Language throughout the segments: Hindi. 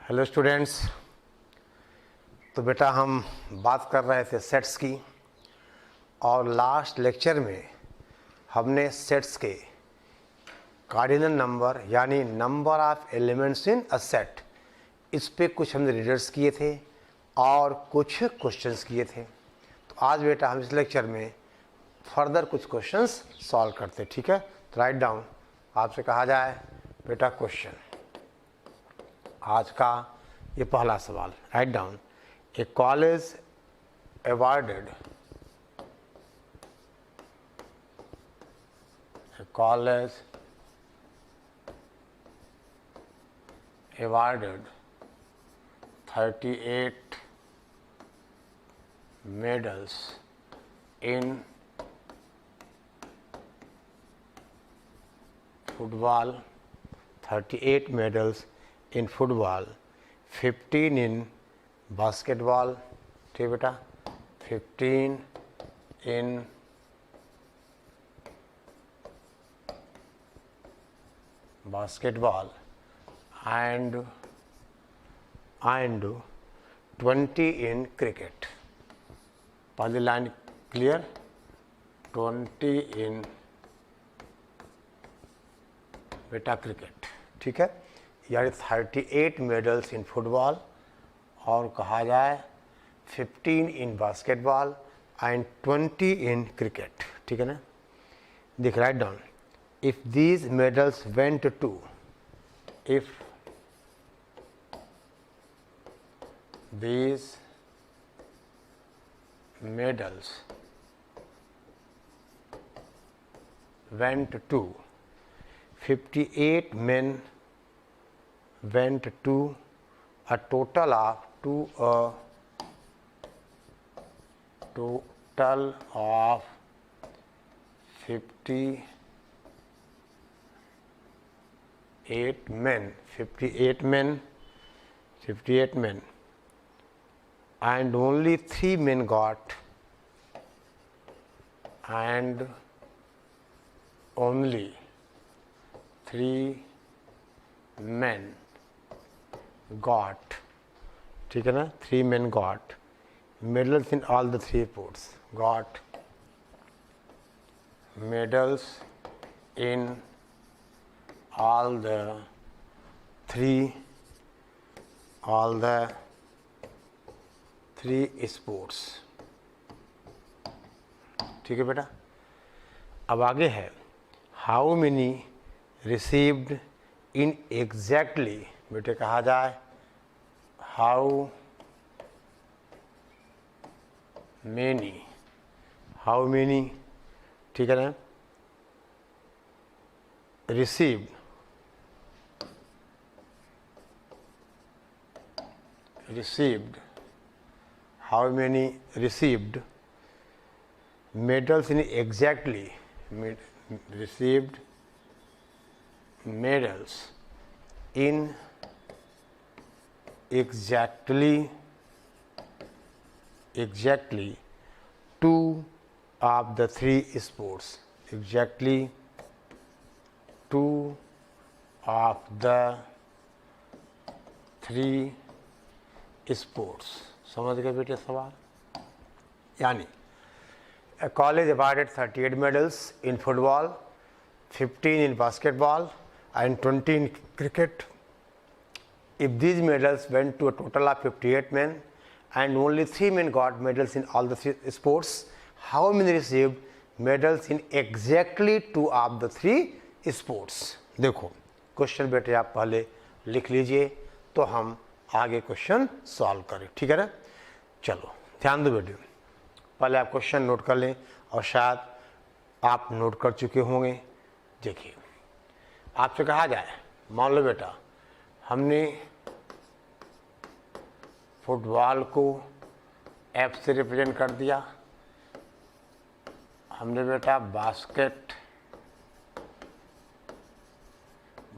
Hello students. तो बेटा हम बात कर रहे थे सेट्स की, और लास्ट लेक्चर में हमने सेट्स के कार्डिनल नंबर यानी number of elements in a set, इस पे कुछ हमने रीडर्स किए थे और कुछ क्वेश्चंस किए थे। तो आज बेटा हम इस लेक्चर में फर्दर कुछ क्वेश्चंस सॉल्व करते, ठीक है। तो राइट डाउन, आपसे कहा जाए बेटा क्वेश्चन, आज का ये पहला सवाल, write down. A college awarded a college awarded 38 medals in football, 38 medals in football, 15 in basketball, ठीक बेटा, 15 in basketball and 20 in cricket। पहली लाइन क्लियर, 20 in बेटा क्रिकेट, ठीक है। यानी 38 मेडल्स इन फुटबॉल और कहा जाए 15 in basketball and 20 in cricket, ठीक है ना। दिख write down, if these medals went to, if these medals went to 58 men went to a total of 58 men, 58 men, and only 3 men got, and only 3 men got, ठीक है ना, 3 men got medals in all the 3 sports, got medals in all the 3 sports, ठीक है बेटा। अब आगे है, how many received in exactly, बेटे कहा जाए how many, ठीक है ना, received how many received medals in exactly, received medals in exactly 2 of the 3 sports, exactly 2 of the 3 sports। समझ गए बेटे सवाल। यानी a college awarded 38 medals in football, 15 in basketball and 20 in cricket. If these medals went to a total of 58 men and only 3 men got medals in all the 3 sports, how many received medals in exactly 2 of the 3 sports? देखो क्वेश्चन बेटे आप पहले लिख लीजिए तो हम आगे क्वेश्चन सॉल्व करें, ठीक है ना। चलो ध्यान दो बेटे, पहले आप क्वेश्चन नोट कर लें और शायद आप नोट कर चुके होंगे। देखिए आपसे कहा जाए, मान लो बेटा हमने फुटबॉल को F से रिप्रेजेंट कर दिया, हमने बेटा बास्केट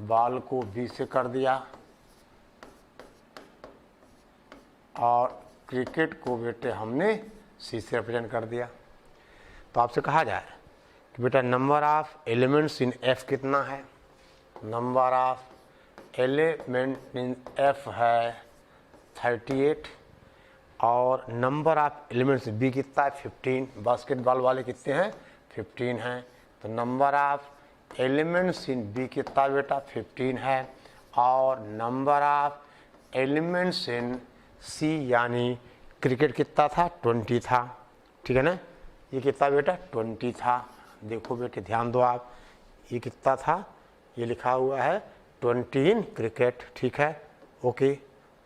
बॉल को B से कर दिया और क्रिकेट को बेटे हमने C से रिप्रेजेंट कर दिया। तो आपसे कहा जाए कि बेटा number of elements in F कितना है, number of element in F है 38 और नंबर ऑफ एलिमेंट्स बी कितना है 15, बास्केटबॉल वाले कितने हैं 15 हैं, तो number of elements in B कितना बेटा 15 है, और number of elements in C यानी क्रिकेट कितना था 20 था, ठीक है ना, ये कितना बेटा 20 था, देखो बेटे ध्यान दो आप, ये कितना था, ये लिखा हुआ है 20 इन क्रिकेट, ठीक है, ओके।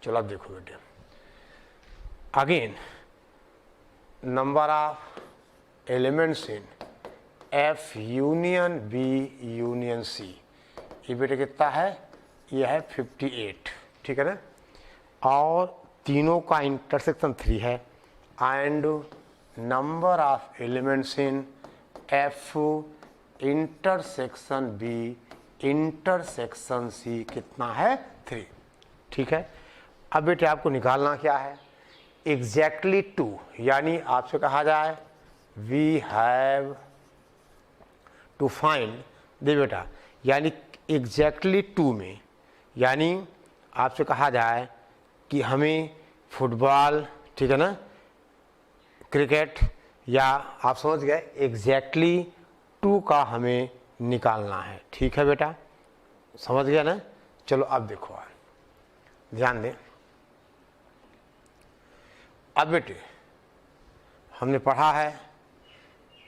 चलो अब देखो बेटे, again number of elements in F union B union C, ये बेटे कितना है, ये है 58, ठीक है ना, और तीनों का इंटरसेक्शन 3 है, and number of elements in F intersection B intersection C कितना है 3, ठीक है। अब बेटे आपको निकालना क्या है, एग्जैक्टली 2, यानी आपसे कहा जाए वी हैव टू फाइंड, दे बेटा, यानी एग्जैक्टली 2 में, यानी आपसे कहा जाए कि हमें फुटबॉल, ठीक है ना, क्रिकेट, या आप समझ गए एग्जैक्टली 2 का हमें निकालना है, ठीक है बेटा, समझ गया ना। चलो अब देखो, ध्यान दें, अब बेटे हमने पढ़ा है,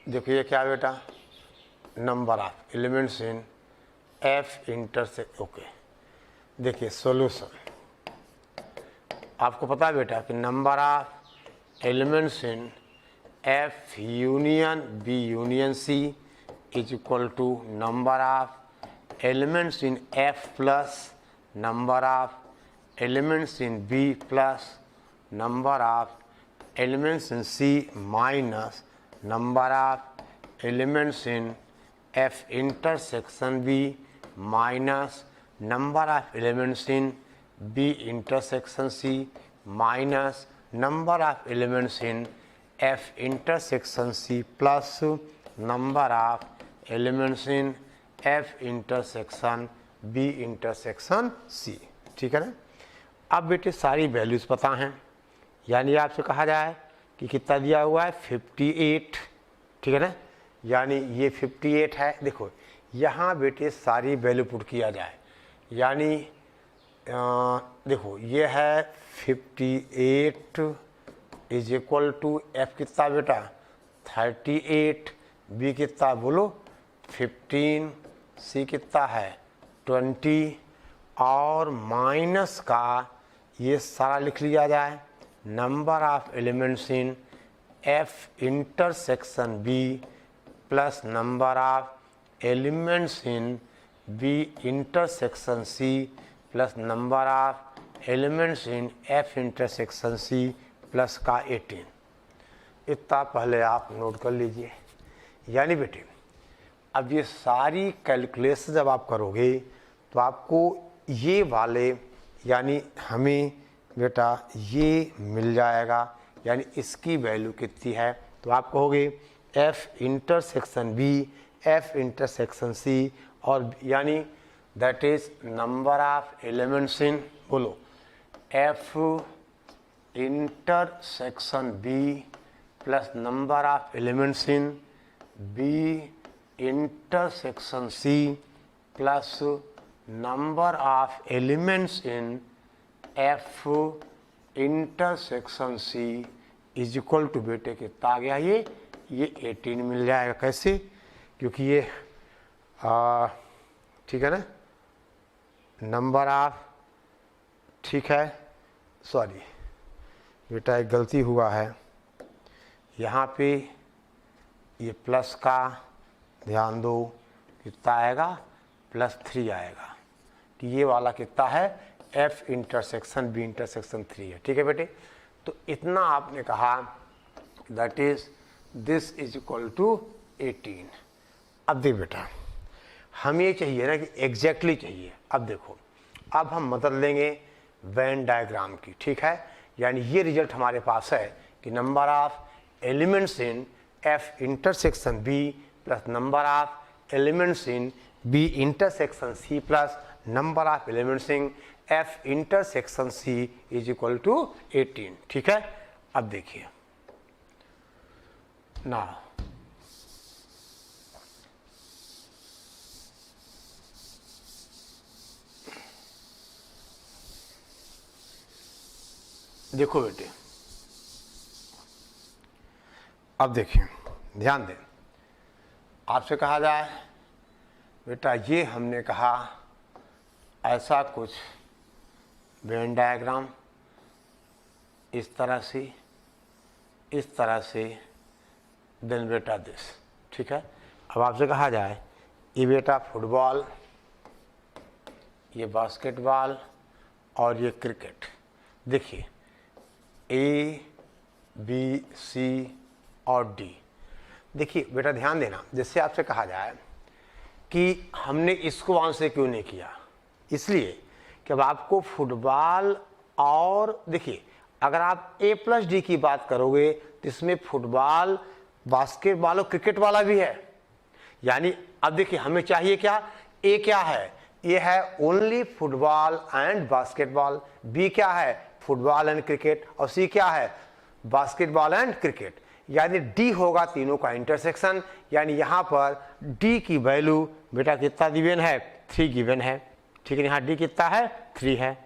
देखो ये क्या बेटा, number of elements in F intersect, okay. देखिए सॉल्यूशन, आपको पता है बेटा कि number of elements in F union B union C is equal to number of elements in F plus number of elements in B plus number of elements in C minus number of elements in F intersection B minus number of elements in B intersection C minus number of elements in F intersection C plus number of elements in F intersection B intersection C, ठीक है ना। अब बेटे सारी वैल्यूज़ पता हैं, यानी आपसे कहा जाए कि कितना दिया हुआ है 58, ठीक है ना, यानी ये 58 है। देखो यहाँ बेटे सारी वैल्यू पुट किया जाए, यानी देखो ये है 58 इज इक्वल टू एफ कितना बेटा 38, बी कितना बोलो 15, सी कितना है 20, और माइनस का ये सारा लिख लिया जाए, number of elements in F intersection B plus number of elements in B intersection C plus number of elements in F intersection C plus का 18, इतना पहले आप नोट कर लीजिए। यानी बेटे अब ये सारी कैलकुलेशन जब आप करोगे तो आपको ये वाले, यानी हमें बेटा ये मिल जाएगा, यानी इसकी वैल्यू कितनी है, तो आप कहोगे F intersection B F intersection C, और यानी that is number of elements in बोलो F intersection B plus number of elements in B intersection C plus number of elements in F intersection C is equal to बेटे कितना आ गया, ये 18 मिल जाएगा। कैसे, क्योंकि ये ठीक है ना, नंबर ऑफ, ठीक है, सॉरी बेटा एक गलती हुआ है यहाँ पे, ये प्लस का ध्यान दो कितना आएगा +3 आएगा, कि ये वाला कितना है एफ इंटरसेक्शन बी इंटरसेक्शन 3 है, ठीक है बेटे। तो इतना आपने कहा, that is this is equal to 18। अब देख बेटा हमें चाहिए ना कि एग्जैक्टली चाहिए। अब देखो अब हम मदद लेंगे वेन डायग्राम की, ठीक है, यानी ये रिजल्ट हमारे पास है कि number of elements in F intersection B plus number of elements in B intersection C plus number of elements in F intersection C is equal to 18। ठीक है, अब देखिए ना, देखो बेटे, अब देखिए, ध्यान दें, आपसे कहा जाए बेटा ये हमने कहा ऐसा कुछ वेन डायग्राम इस तरह से देन बेटा दिस। ठीक है, अब आपसे कहा जाए ये बेटा फुटबॉल, ये बास्केटबॉल और ये क्रिकेट। देखिए A B C और D। देखिए बेटा ध्यान देना, जैसे आपसे कहा जाए कि हमने इसको आंसर क्यों नहीं किया, इसलिए कि अब आपको फुटबॉल और देखिए अगर आप A+D की बात करोगे तो इसमें फुटबॉल, बास्केटबॉल और क्रिकेट वाला भी है। यानी अब देखिए हमें चाहिए क्या, A क्या है, ये है only football and basketball, B क्या है फुटबॉल एंड क्रिकेट, और C क्या है बास्केटबॉल एंड क्रिकेट। यानी D होगा तीनों का इंटरसेक्शन। यानी यहाँ पर D की वैल्यू बेटा कितना गिवन है, 3 गिवन है। ठीक है, यहाँ D कितना है, 3 है।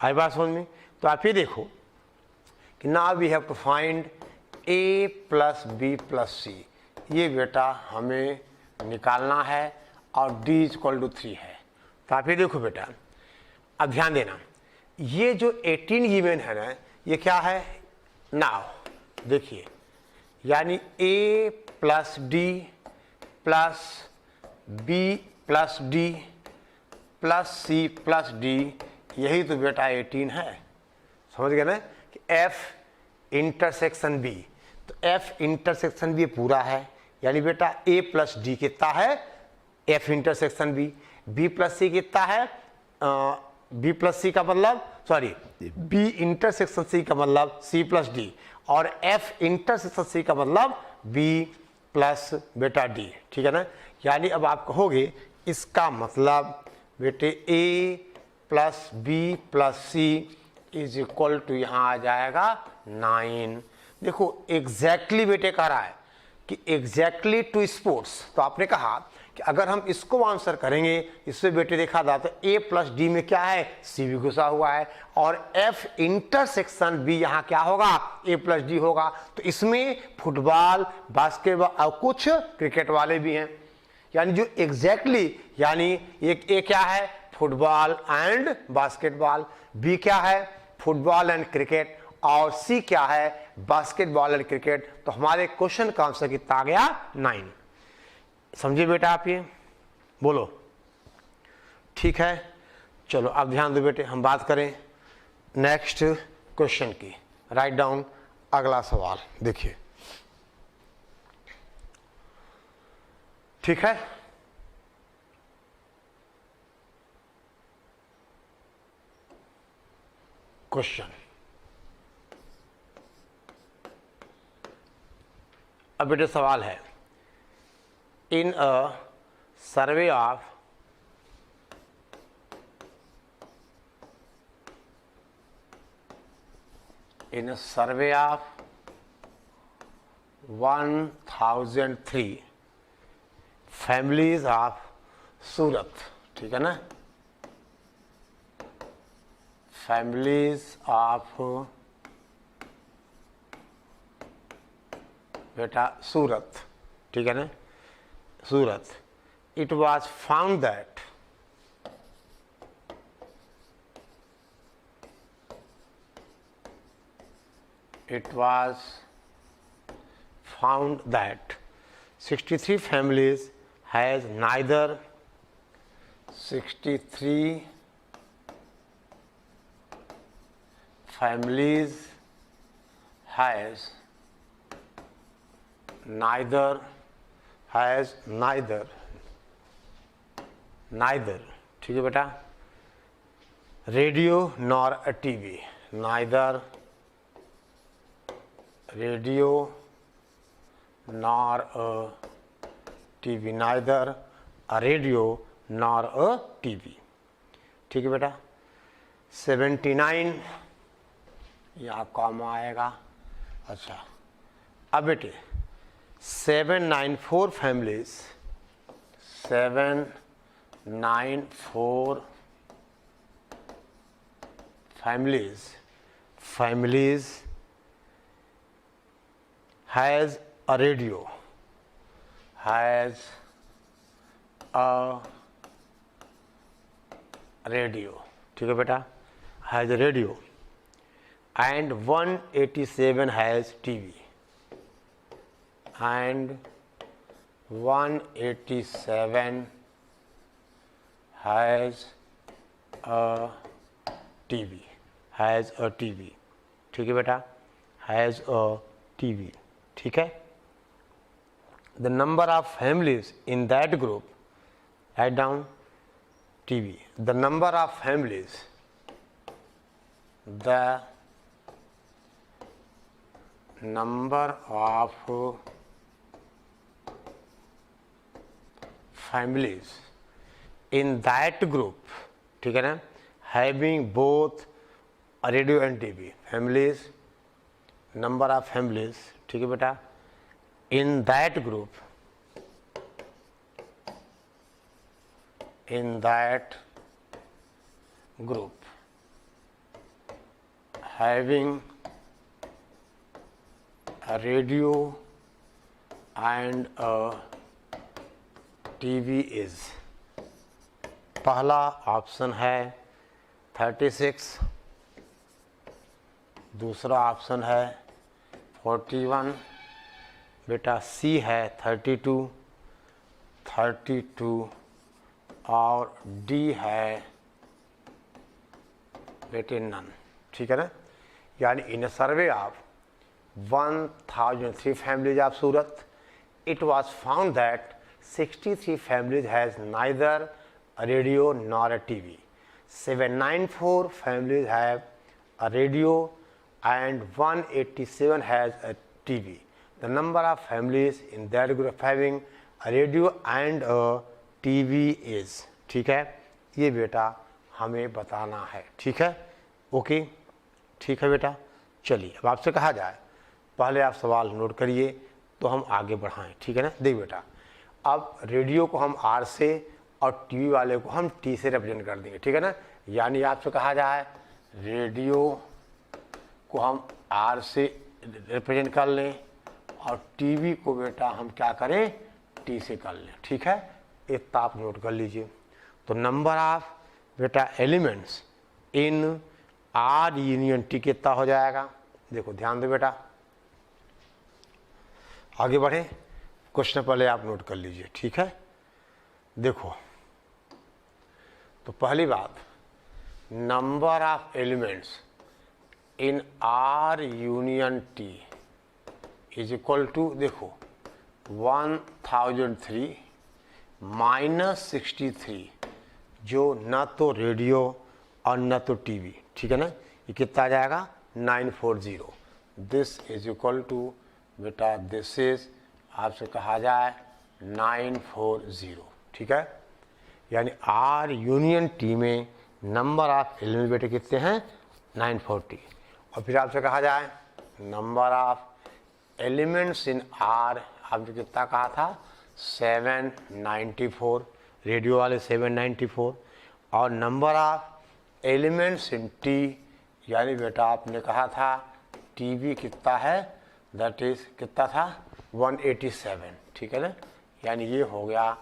आई बात समझ में? तो आप ये देखो कि now we have to find A + B + C, ये बेटा हमें निकालना है और D = 3 है। तो आप ये देखो बेटा, अब ध्यान देना, ये जो 18 गिवन है ना, ये क्या है, नाउ देखिए, यानी A + D + B + D + C + D, यही तो बेटा 18 है। समझ गए ना कि F इंटरसेक्शन B, तो F इंटरसेक्शन B पूरा है। यानी बेटा A + D कितना है, F intersection B, B + C कितना है, B + C का मतलब सॉरी B इंटरसेक्शन C का मतलब C + D, और F इंटरसेक्शन C का मतलब B + बेटा D। ठीक है ना, यानी अब आप कहोगे इसका मतलब बेटे A + B + C is equal to यहाँ आ जाएगा 9। देखो एग्जैक्टली बेटे कह रहा है कि एग्जैक्टली टू स्पोर्ट्स, तो आपने कहा कि अगर हम इसको आंसर करेंगे, इससे बेटे देखा था तो A + D में क्या है, C भी घुसा हुआ है, और F इंटरसेक्शन B यहाँ क्या होगा, A + D होगा। तो इसमें फुटबॉल, बास्केटबॉल और कुछ क्रिकेट वाले भी हैं। यानी जो एग्जैक्टली यानी एक A क्या है, फुटबॉल एंड बास्केटबॉल, B क्या है, फुटबॉल एंड क्रिकेट, और C क्या है, बास्केटबॉल एंड क्रिकेट। तो हमारे क्वेश्चन का आंसर कितना आ गया, 9। समझे बेटा आप, ये बोलो ठीक है। चलो अब ध्यान दो बेटे, हम बात करें नेक्स्ट क्वेश्चन की। राइट डाउन अगला सवाल, देखिए ठीक है। क्वेश्चन, अब बेटे सवाल है, in a survey of 1003 families of सूरत, ठीक है ना, families of बेटा सूरत, ठीक है ना, सूरत, it was found that it was found that 63 families has neither 63 families has neither ठीक है बेटा, radio nor a TV, neither radio nor a TV, neither a radio nor a TV. ठीक है बेटा। 79 यहाँ कॉमा आएगा। अच्छा अब बेटे 794 families, 794 families has a radio, ठीक है बेटा, has a radio, and 187 has TV, and 187 has a TV, ठीक है बेटा, has a TV, ठीक है। The number of families in that group, write down TV. The number of families, the number of families in that group, ठीक है ना, having both radio and TV, families, number of families, ठीक है बेटा, in that group, having a radio and a TV is, पहला ऑप्शन है 36, दूसरा ऑप्शन है 41, बेटा सी है 32 और डी है बेटे नन, ठीक है ना। यानी इन survey of 1003 families of Surat, it was found that 63 families has neither a radio nor a TV. 794 families have a radio and 187 has a TV. The number of families in that group having a radio and a TV is, ठीक है, ये बेटा हमें बताना है, ठीक है, ओके, ठीक है बेटा। चलिए अब आपसे कहा जाए, पहले आप सवाल नोट करिए तो हम आगे बढ़ाएं, ठीक है ना। देखिए बेटा, अब रेडियो को हम आर से और टीवी वाले को हम टी से रिप्रेजेंट कर देंगे, ठीक है ना। यानी आपसे कहा जाए रेडियो को हम आर से रिप्रेजेंट कर लें और टीवी को बेटा हम क्या करें, टी से कर लें, ठीक है। इतना आप नोट कर लीजिए। तो नंबर ऑफ बेटा elements in R union T कितना हो जाएगा, देखो ध्यान दो बेटा, आगे बढ़े, क्वेश्चन पहले आप नोट कर लीजिए, ठीक है। देखो तो पहली बात, number of elements in R union T is equal to, देखो 1003 माइनस 63, जो न तो रेडियो और न तो टीवी, ठीक है ना, ये कितना आ जाएगा 940। दिस इज इक्वल टू बेटा, दिस इज आपसे कहा जाए 940, ठीक है। यानी आर यूनियन टी में नंबर ऑफ एलिमेंट बेटे कितने हैं 940। और फिर आपसे कहा जाए number of elements in are, आपने कितना कहा था 794, रेडियो वाले 794, और number of elements in T, यानी बेटा आपने कहा था टीवी कितना है, दैट इज कितना था 187, ठीक है ना। यानी ये हो गया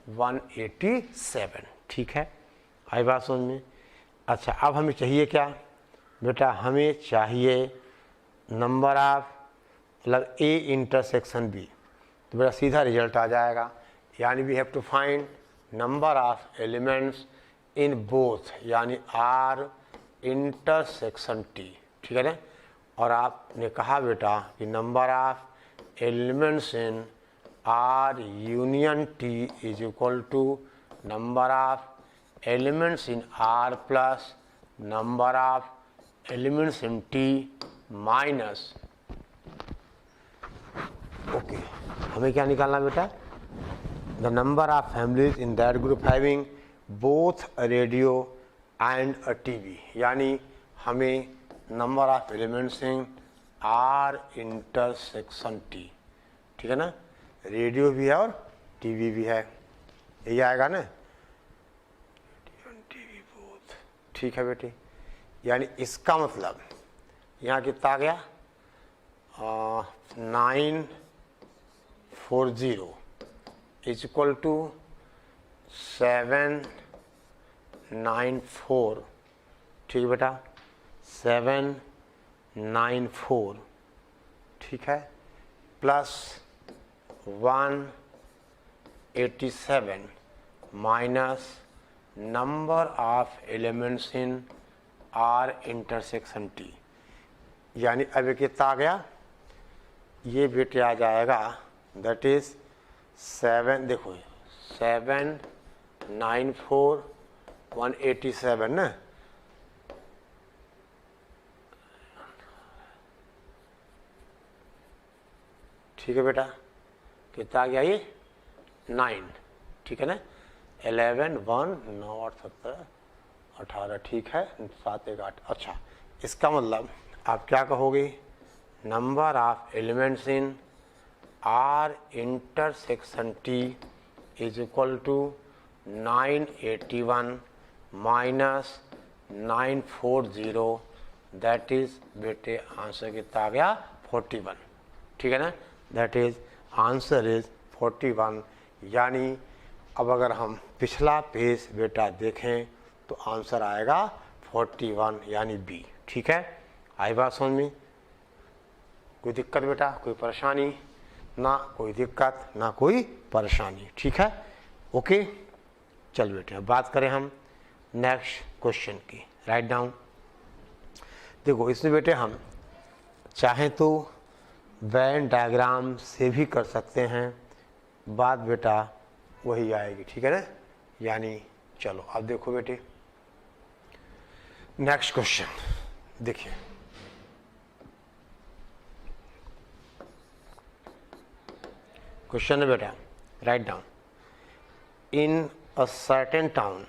187, ठीक है, आई बात समझ में। अच्छा अब हमें चाहिए क्या बेटा, हमें चाहिए नंबर ऑफ मतलब ए इंटरसेक्शन बी, तो बेटा सीधा रिजल्ट आ जाएगा। यानी we have to find number of elements in both, यानी आर इंटरसेक्शन टी, ठीक है ना। और आपने कहा बेटा कि number of elements in R union T is equal to number of elements in R plus number of elements in T minus, okay, हमें क्या निकालना बेटा, the number of families in that group having both radio and a TV, यानी हमें number of elements in R intersection T, ठीक है ना, रेडियो भी है और टीवी भी है, यही आएगा ना, टीवी बोथ, ठीक है बेटे। यानी इसका मतलब यहाँ कितना आ गया 940 इज इक्वल टू 794, ठीक है बेटा, 794, ठीक है, plus 187 minus number of elements in R intersection T, यानी अब कितना आ गया, ये बेटे आ जाएगा दैट इज 7, देखो 794 187 ना, ठीक है बेटा, कितना आ गया ये 9, ठीक है ना, 11 1 9 8 17 18, ठीक है, 7 1 8। अच्छा, इसका मतलब आप क्या कहोगे, number of elements in R intersection T is equal to 981 minus 940, that is बेटे आंसर कितना आ गया 41, ठीक है ना, दैट इज आंसर इज 41। यानी अब अगर हम पिछला पेज बेटा देखें तो आंसर आएगा 41 यानी बी, ठीक है। आई बात समझ में, कोई दिक्कत बेटा, कोई परेशानी ना, कोई दिक्कत ना कोई परेशानी, ठीक है, ओके। चल बेटे अब बात करें हम नेक्स्ट क्वेश्चन की, राइट डाउन। देखो इसमें बेटे हम चाहें तो वेन डायग्राम से भी कर सकते हैं, बात बेटा वही आएगी, ठीक है ना। यानी चलो अब देखो बेटे नेक्स्ट क्वेश्चन देखिए, क्वेश्चन है बेटा, write down, in a certain town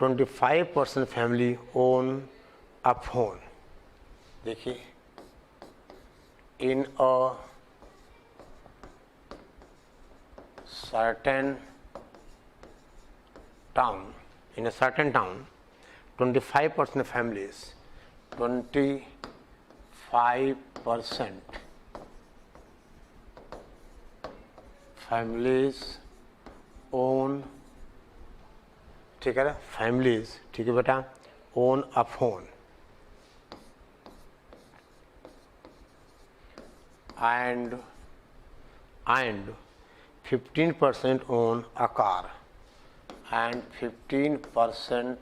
25% family own a phone, देखिए in a certain town, 25% families, 25% families own, ठीक है ना, families, ठीक है बेटा, own a phone and 15% own a car and 15%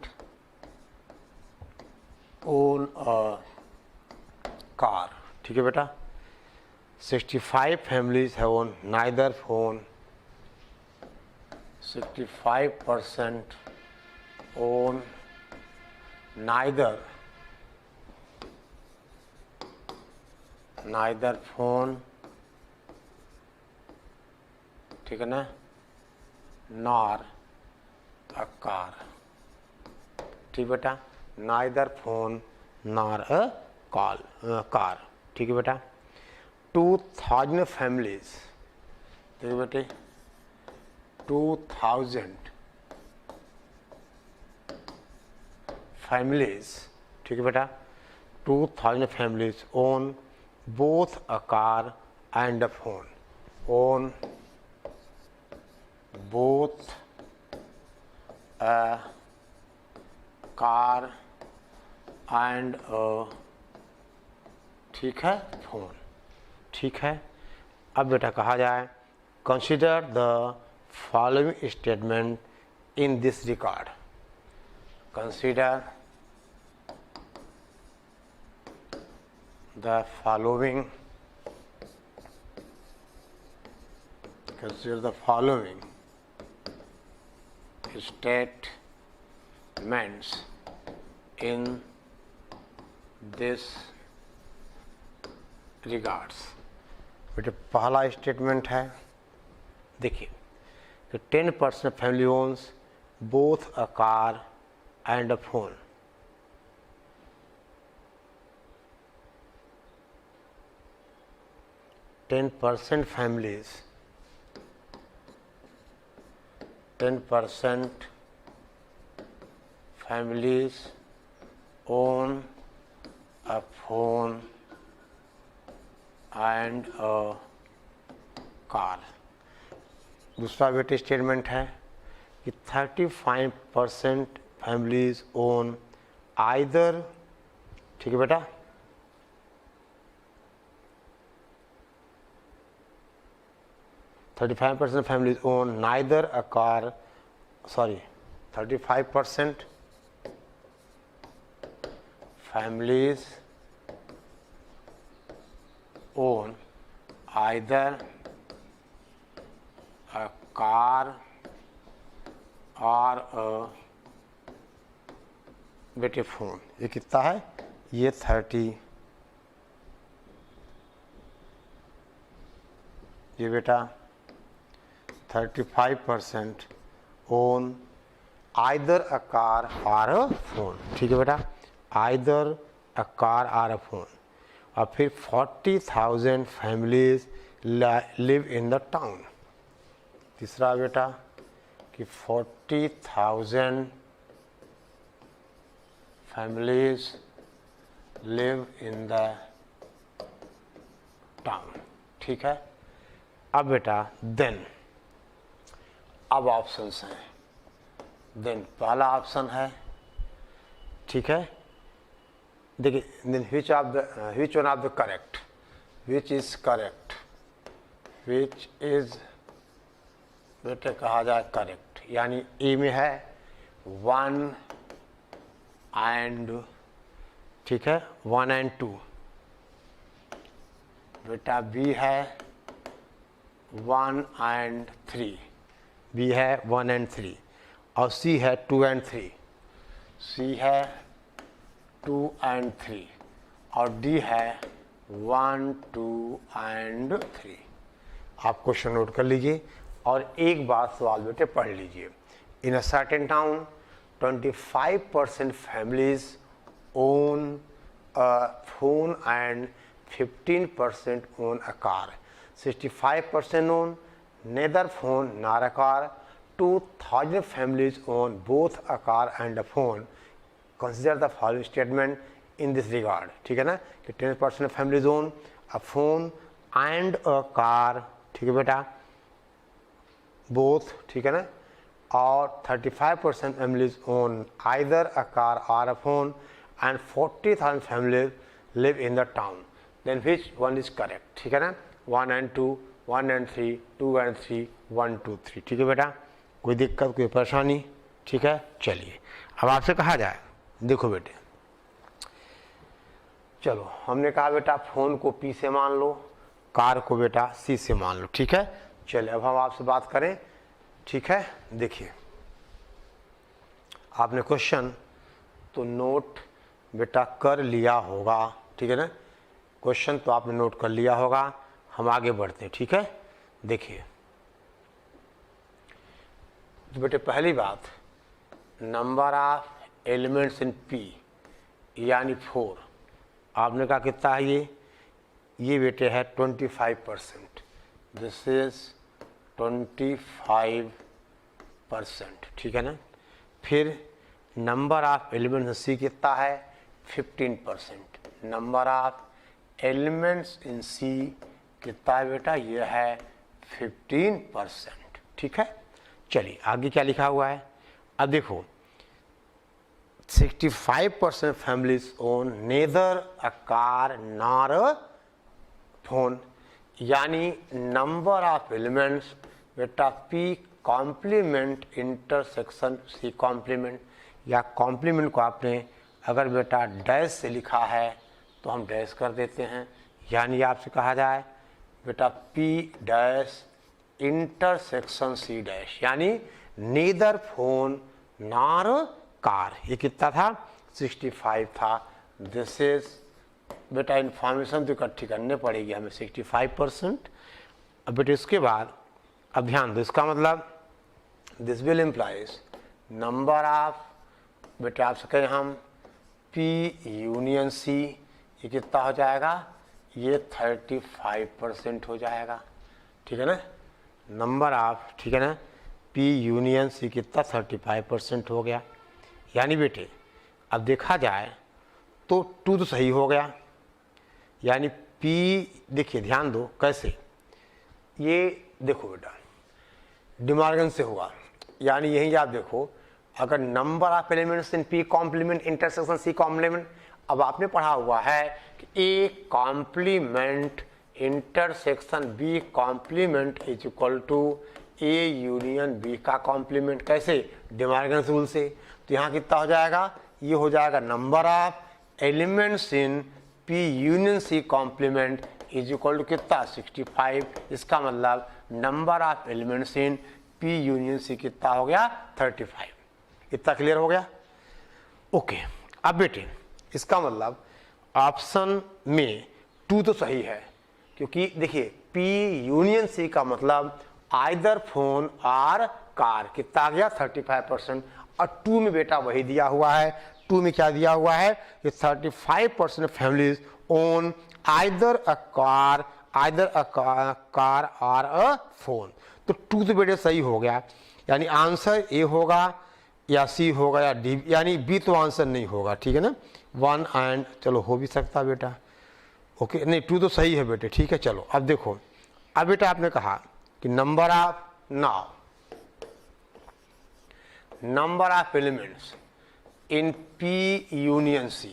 own a car, ठीक है बेटा। 65 families have owned neither phone, 65% own neither phone, ठीक है ना, nor a car, ठीक बेटा, neither phone nor a car, ठीक है बेटा। 2000 families, देखिए बेटे 2000 families, ठीक है बेटा, 2000 families own both a car and a phone, own both a car and a, ठीक है, फोन, ठीक है। अब बेटा कहा जाए consider the following statement in this record, consider the following, consider the following statements in this regards। बेटे पहला स्टेटमेंट है, देखिए कि 10% family owns both a car and a phone. (10% families) 10% families own a phone and a car. दूसरा बेटे स्टेटमेंट है कि 35% फैमिलीज ओन आइदर, ठीक है बेटा, (35% families own neither a car, 35% families own either a car और बेटे फोन. ये कितना है? ये 30, ये बेटा 35% own either a car or a phone. ठीक है बेटा, either a car or a phone. और फिर 40,000 families live in the town. तीसरा बेटा कि 40,000 families live in the town. ठीक है. अब बेटा देन, अब ऑप्शंस हैं. देन पहला ऑप्शन है, ठीक है, देखिए, then which one of the correct, which is correct, which is बेटे कहा जाए करेक्ट, यानी ए में है 1 एंड, ठीक है, 1 and 2. बेटा बी है 1 and 3, बी है 1 and 3, और सी है 2 and 3, सी है 2 and 3, और डी है 1, 2 and 3. आप क्वेश्चन नोट कर लीजिए और एक बार सवाल बेटे पढ़ लीजिए. In a certain town 25% families own a phone and 15% own a car. 65% own neither phone nor a car. 2,000 families own both a car and a phone. Consider the following statement in this regard. ठीक है ना, कि 10% families own a phone and a car, ठीक है बेटा, both, ठीक है ना, और 35% families own either a car or a phone and 40,000 families live in the town. Then which one is correct? ठीक है ना, 1 and 2, 1 and 3, 2 and 3, 1, 2, 3. ठीक है बेटा, कोई दिक्कत, कोई परेशानी? ठीक है. चलिए अब आपसे कहा जाए, देखो बेटे, चलो हमने कहा बेटा फोन को पी से मान लो, कार को बेटा सी से मान लो. ठीक है. चलिए अब हम आपसे बात करें. ठीक है, देखिए आपने क्वेश्चन तो नोट बेटा कर लिया होगा. ठीक है ना, क्वेश्चन तो आपने नोट कर लिया होगा. हम आगे बढ़ते हैं. ठीक है, देखिए तो बेटे पहली बात, number of elements in P यानी 4. आपने कहा कितना है ये बेटे है 25%. This is 25%. ठीक है ना. फिर नंबर ऑफ एलिमेंट्स इन सी कितना है 15%. नंबर ऑफ एलिमेंट्स इन सी कितना है बेटा, ये है 15%. ठीक है. चलिए आगे क्या लिखा हुआ है. अब देखो 65% families own neither a car nor a phone. यानी नंबर ऑफ एलिमेंट्स बेटा P complement intersection C complement, या कॉम्प्लीमेंट को आपने अगर बेटा डैश से लिखा है तो हम डैश कर देते हैं. यानी आपसे कहा जाए बेटा P dash intersection C dash, यानी नीदर फोन नॉर कार. ये कितना था 65 था. दिस इज बेटा इंफॉर्मेशन तो इकट्ठी करने पड़ेगी हमें 65%. अब बेटा इसके बाद अब ध्यान दो, इसका मतलब this will implies number of बेटा आप सकें हम P यूनियन C, ये कितना हो जाएगा, ये 35% हो जाएगा, ठीक है ना, नंबर ऑफ, ठीक है ना, P यूनियन C कितना 35% हो गया। यानी बेटे अब देखा जाए तो 2 तो सही हो गया, यानी P, देखिए ध्यान दो कैसे, ये देखो बेटा डिमॉर्गन से होगा, यानी यही आप देखो, अगर number of elements in P complement intersection C complement, अब आपने पढ़ा हुआ है कि A complement intersection B complement is equal to A union B का कॉम्प्लीमेंट, कैसे, डिमॉर्गन रूल से। तो यहाँ कितना हो जाएगा, ये हो जाएगा number of elements in P union C complement is equal to कितना 65। इसका मतलब number of elements in P union C कितना हो गया 35। इतना क्लियर हो गया, ओके। अब बेटे इसका मतलब ऑप्शन में 2 तो सही है, क्योंकि देखिए P यूनियन C का मतलब आइदर फोन और कार, कितना आ गया 35%, और 2 में बेटा वही दिया हुआ है, 2 में क्या दिया हुआ है कि 35% families own either a car और अ फोन। तो 2 तो बेटे सही हो गया, यानी आंसर ए होगा या सी होगा या डी, यानी बी तो आंसर नहीं होगा, ठीक है ना, 1 एंड, चलो हो भी सकता बेटा, ओके, नहीं 2 तो सही है बेटे, ठीक है। चलो अब देखो, अब बेटा आपने कहा कि number of, now number of elements in P union C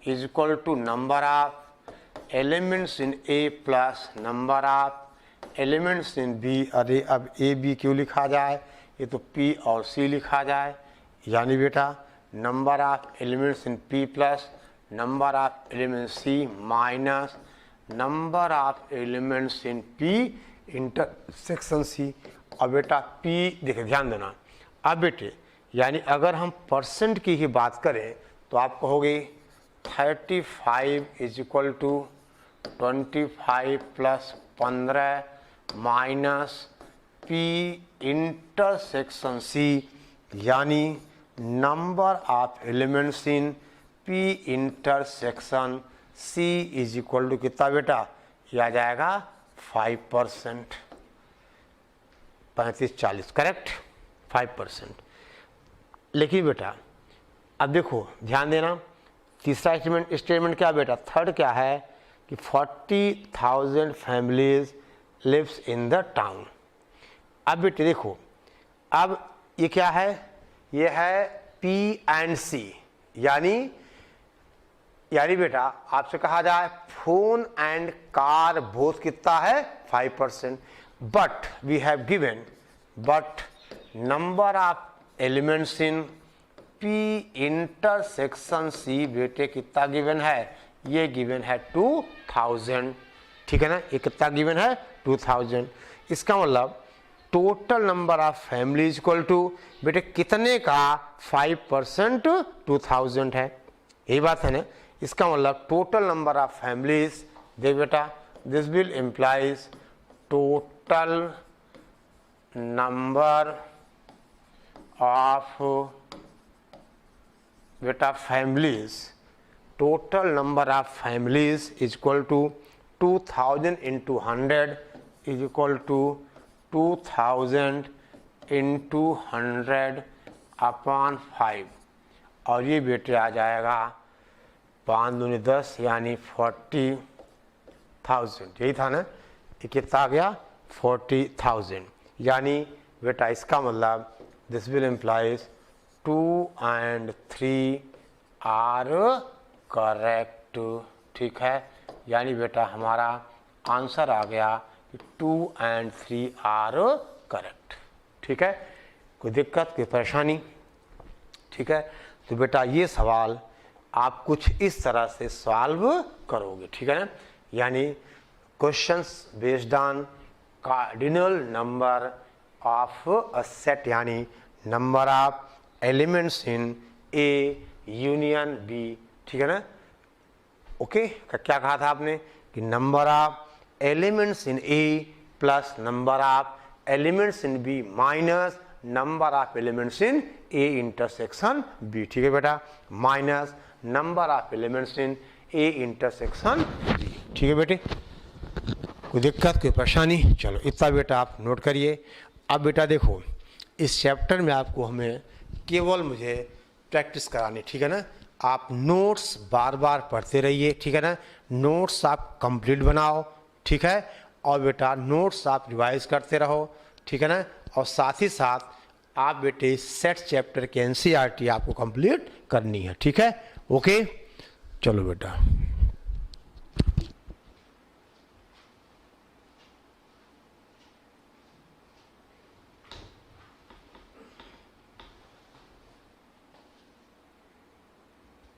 is equal to number of elements in A plus number of elements in B। अरे अब A B क्यों लिखा जाए, ये तो P और C लिखा जाए, यानी बेटा number of elements in P plus number of elements C minus number of elements in P intersection C। अब बेटा P, देखिए ध्यान देना, अब बेटे यानी अगर हम परसेंट की ही बात करें तो आप कहोगे 35 is equal to 25 plus 15 minus P intersection C, यानी number of elements in P intersection C is equal to कितना बेटा, ये आ जाएगा 5%, 35-40, करेक्ट 5%। लेकिन बेटा अब देखो ध्यान देना, तीसरा स्टेटमेंट क्या बेटा, थर्ड क्या है कि 40,000 families lives in the town. अब बेटे देखो, अब ये क्या है, ये है P एंड C, यानी बेटा आपसे कहा जाए फोन एंड कार बोथ कितना है 5%, but we have given, but number of elements in P intersection C बेटे कितना गिवन है, ये गिवन है 2000, ठीक है ना, ये कितना गिवन है 2000। इसका मतलब total number of family is equal to बेटे कितने का 5% 2000 है, यही बात है ना। इसका मतलब टोटल नंबर ऑफ फैमिलीज, देख बेटा this will implies total number of बेटा families, total number of families is equal to 2000 into 100 is equal to 2000 into 100 upon 5, और ये बेटे आ जाएगा 5 दूनी 10 यानी 40,000, यही था ना, ये कितना आ गया 40,000। यानी बेटा इसका मतलब this will implies 2 and 3 are correct, ठीक है, यानी बेटा हमारा आंसर आ गया कि 2 and 3 आर करेक्ट, ठीक है, कोई दिक्कत कोई परेशानी, ठीक है। तो बेटा ये सवाल आप कुछ इस तरह से सॉल्व करोगे, ठीक है ना, यानी questions based on cardinal number of a set, यानी number of elements in A union B, ठीक है ना, ओके। क्या कहा था आपने कि number of elements in A plus number of elements in B minus number of elements in A intersection B, ठीक है बेटा, minus number of elements in A intersection B, ठीक है बेटे। कोई दिक्कत, कोई परेशानी? चलो इतना बेटा आप नोट करिए। अब बेटा देखो, इस चैप्टर में आपको हमें केवल मुझे प्रैक्टिस करानी, ठीक है ना। आप नोट्स बार बार पढ़ते रहिए, ठीक है ना। नोट्स आप कंप्लीट बनाओ, ठीक है, और बेटा नोट्स आप रिवाइज करते रहो, ठीक है ना। और साथ ही साथ आप बेटे सेट चैप्टर के एनसीईआरटी आपको कंप्लीट करनी है, ठीक है। ओके, चलो बेटा।